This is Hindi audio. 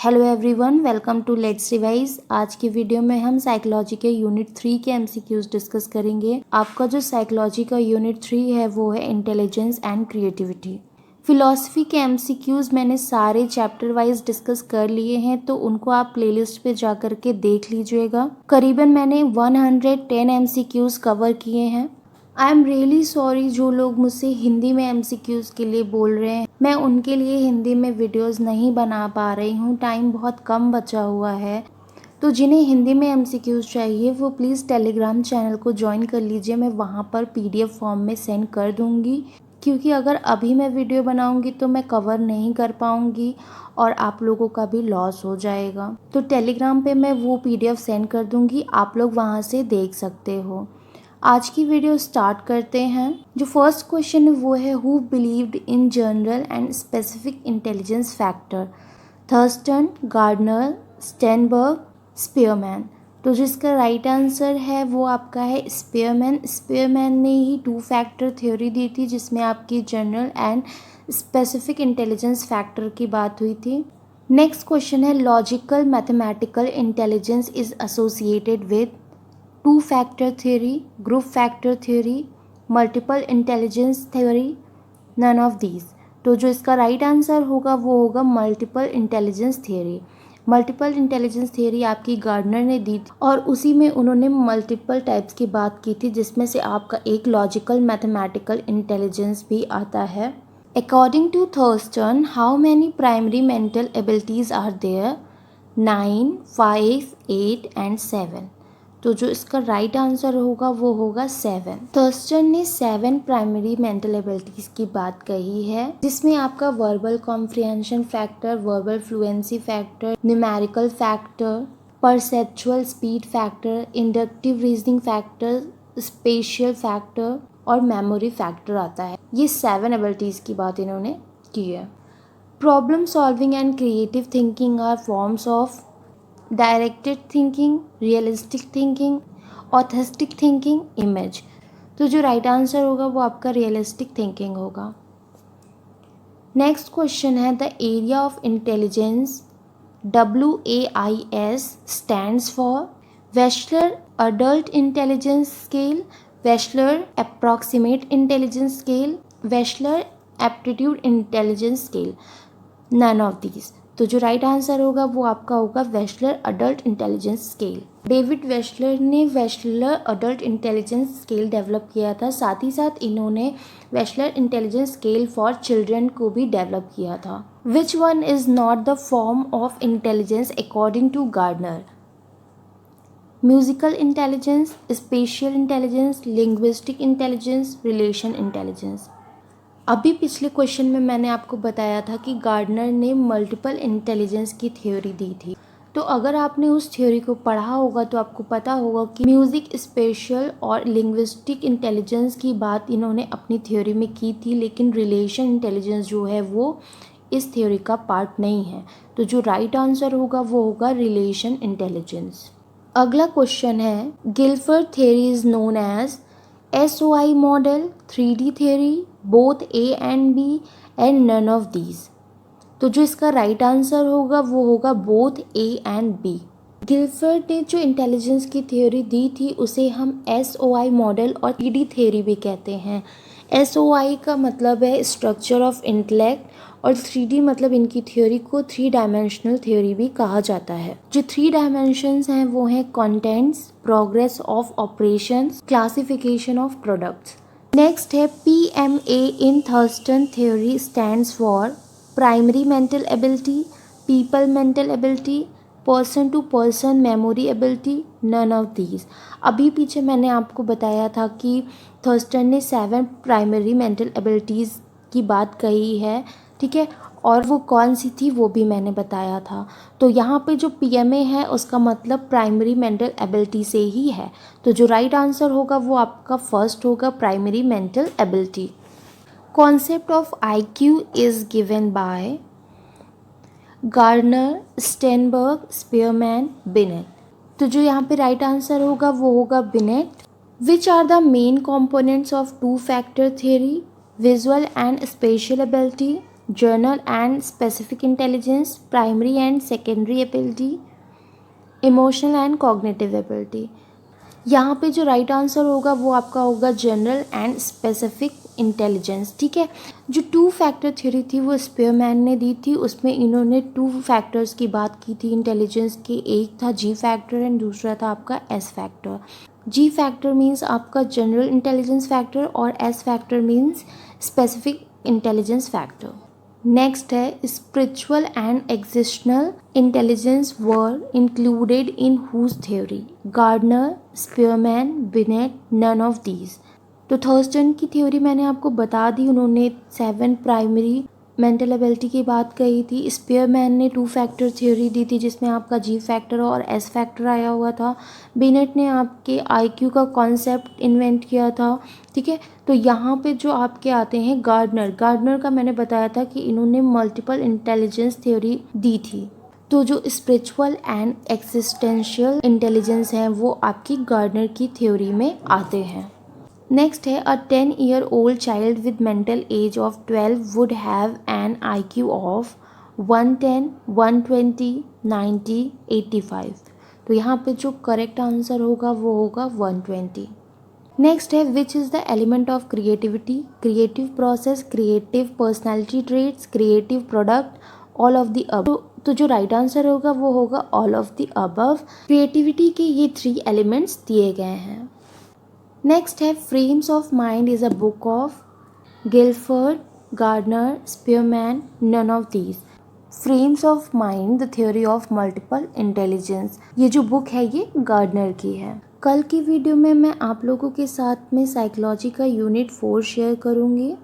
Hello everyone, welcome to let's revise. आज की वीडियो में हम साइकोलॉजी के यूनिट 3 के एमसीक्यूज डिस्कस करेंगे। आपका जो साइकोलॉजी का यूनिट 3 है वो है इंटेलिजेंस एंड क्रिएटिविटी। फिलॉसफी के एमसीक्यूज मैंने सारे चैप्टर वाइज डिस्कस कर लिए हैं, तो उनको आप प्लेलिस्ट पे जा कर के देख लीजिएगा। करीबन मैंने 110 एमसीक्यूज कवर किए हैं। आई एम रियली सॉरी जो लोग मुझसे हिंदी में एमसीक्यूज के लिए बोल रहे हैं, मैं उनके लिए हिंदी में वीडियोस नहीं बना पा रही हूँ, टाइम बहुत कम बचा हुआ है। तो जिन्हें हिंदी में एमसीक्यूज चाहिए वो प्लीज़ टेलीग्राम चैनल को ज्वाइन कर लीजिए, मैं वहाँ पर पीडीएफ फॉर्म में सेंड कर दूँगी। क्योंकि अगर अभी मैं वीडियो बनाऊँगी तो मैं कवर नहीं कर पाऊँगी और आप लोगों का भी लॉस हो जाएगा। तो टेलीग्राम पे मैं वो पीडीएफ सेंड कर दूँगी, आप लोग वहाँ से देख सकते हो। आज की वीडियो स्टार्ट करते हैं। जो फर्स्ट क्वेश्चन है वो है who believed in general and specific intelligence factor? Thurstone, Gardner, Sternberg, Spearman. तो जिसका राइट आंसर है वो आपका है स्पीयरमैन। स्पीयरमैन ने ही 2 फैक्टर थ्योरी दी थी जिसमें आपकी general and specific intelligence factor की बात हुई थी। नेक्स्ट क्वेश्चन है logical mathematical intelligence is associated with 2 factor theory, group factor theory, multiple intelligence theory, none of these. तो जो इसका राइट आंसर होगा वो होगा multiple intelligence theory. Multiple intelligence theory आपकी गार्डनर ने दी थी और उसी में उन्होंने मल्टीपल टाइप्स की बात की थी, जिसमें से आपका एक लॉजिकल मैथमेटिकल इंटेलिजेंस भी आता है। According to Thurstone, how many primary mental abilities are there? 9, 5, 8 and 7। तो जो इसका राइट आंसर होगा वो होगा 7। थर्स्टन ने 7 प्राइमरी मेंटल एबिलिटीज की बात कही है, जिसमें आपका verbal comprehension factor, verbal fluency factor, numerical factor, perceptual speed factor, inductive reasoning factor, spatial factor और मेमोरी फैक्टर आता है। ये 7 एबिलिटीज की बात इन्होंने की है। Problem solving and creative thinking are forms of directed thinking, realistic thinking, autistic thinking, image. तो जो राइट आंसर होगा वो आपका रियलिस्टिक थिंकिंग होगा। नेक्स्ट क्वेश्चन है the area of intelligence WAIS stands for? Wechsler adult intelligence scale, Wechsler approximate intelligence scale, Wechsler aptitude intelligence scale, none of these. तो जो राइट आंसर होगा वो आपका होगा Wechsler adult intelligence scale. David Wechsler ने वेशलर अडल्ट इंटेलिजेंस स्केल डेवलप किया था, साथ ही साथ इन्होंने Wechsler intelligence scale for children को भी डेवलप किया था। Which one is not the form of intelligence according to Gardner? Musical intelligence, spatial intelligence, linguistic intelligence, relation intelligence. अभी पिछले क्वेश्चन में मैंने आपको बताया था कि गार्डनर ने मल्टीपल इंटेलिजेंस की थ्योरी दी थी। तो अगर आपने उस थ्योरी को पढ़ा होगा तो आपको पता होगा कि म्यूज़िक, स्पेशल और लिंग्विस्टिक इंटेलिजेंस की बात इन्होंने अपनी थ्योरी में की थी, लेकिन रिलेशन इंटेलिजेंस जो है वो इस थ्योरी का पार्ट नहीं है। तो जो राइट आंसर होगा वो होगा रिलेशन इंटेलिजेंस। अगला क्वेश्चन है Guilford theory is known as SOI model, 3D theory, both A and B and none of these. तो जो इसका राइट आंसर होगा वो होगा both A and B। Guilford ने जो इंटेलिजेंस की थ्योरी दी थी उसे हम SOI मॉडल और 3D थ्योरी भी कहते हैं। SOI का मतलब है स्ट्रक्चर ऑफ इंटेलेक्ट और 3D मतलब इनकी थ्योरी को 3 डायमेंशनल थ्योरी भी कहा जाता है। जो 3 डायमेंशंस हैं वो हैं contents, progress of operations, classification of products. Next है PMA in Thurstone theory stands for primary mental ability, people mental ability, person to person memory ability, none of these. अभी पीछे मैंने आपको बताया था कि थर्स्टन ने 7 प्राइमरी मेंटल एबिलिटीज़ की बात कही है, ठीक है, और वो कौन सी थी वो भी मैंने बताया था। तो यहाँ पे जो PMA है उसका मतलब प्राइमरी मेंटल एबिलिटी से ही है। तो जो राइट आंसर होगा वो आपका फर्स्ट होगा, primary mental ability. Concept of IQ is given by Gardner, Sternberg, Spearman, Binet. तो जो यहाँ पे राइट आंसर होगा वो होगा Binet. Which are the main components of 2 factor theory? Visual and spatial ability, general and specific intelligence, primary and secondary ability, emotional and cognitive ability. यहाँ पे जो राइट आंसर होगा वो आपका होगा जनरल एंड स्पेसिफिक इंटेलिजेंस। ठीक है, जो 2 फैक्टर थ्योरी थी वो स्पीयरमैन ने दी थी, उसमें इन्होंने 2 फैक्टर्स की बात की थी इंटेलिजेंस के, एक था जी फैक्टर एंड दूसरा था आपका S factor. G factor means आपका जनरल इंटेलिजेंस फैक्टर और S factor means specific intelligence factor. Next है spiritual and existential intelligence were included in whose theory, Gardner, Spearman, Binet, none of these. तो थर्स्टन की थ्योरी मैंने आपको बता दी, उन्होंने 7 प्राइमरी मेंटल एबिलिटी की बात कही थी। स्पीयरमैन ने 2 फैक्टर थ्योरी दी थी जिसमें आपका जी फैक्टर और एस फैक्टर आया हुआ था। बिनेट ने आपके आईक्यू का कॉन्सेप्ट इन्वेंट किया था। ठीक है, तो यहाँ पे जो आपके आते हैं गार्डनर का मैंने बताया था कि इन्होंने मल्टीपल इंटेलिजेंस थ्योरी दी थी। तो जो स्पिरिचुअल एंड एक्सिस्टेंशियल इंटेलिजेंस है वो आपकी गार्डनर की थ्योरी में आते हैं। नेक्स्ट है अ 10-year-old child with mental age of 12 would have an IQ of 110, 120, 90, 85। तो यहाँ पे जो करेक्ट आंसर होगा वो होगा 120। नेक्स्ट है which is the element of creativity, creative process, creative personality traits, creative product, all of the above. तो जो राइट आंसर होगा वो होगा all of the above. Creativity के ये 3 एलिमेंट्स दिए गए हैं। नेक्स्ट है frames of mind is a book of Guilford, Gardner, Spearman, none of these. Frames of mind the theory of multiple intelligence, ये जो बुक है ये गार्डनर की है। कल की वीडियो में मैं आप लोगों के साथ में साइकोलॉजी का यूनिट 4 शेयर करूँगी।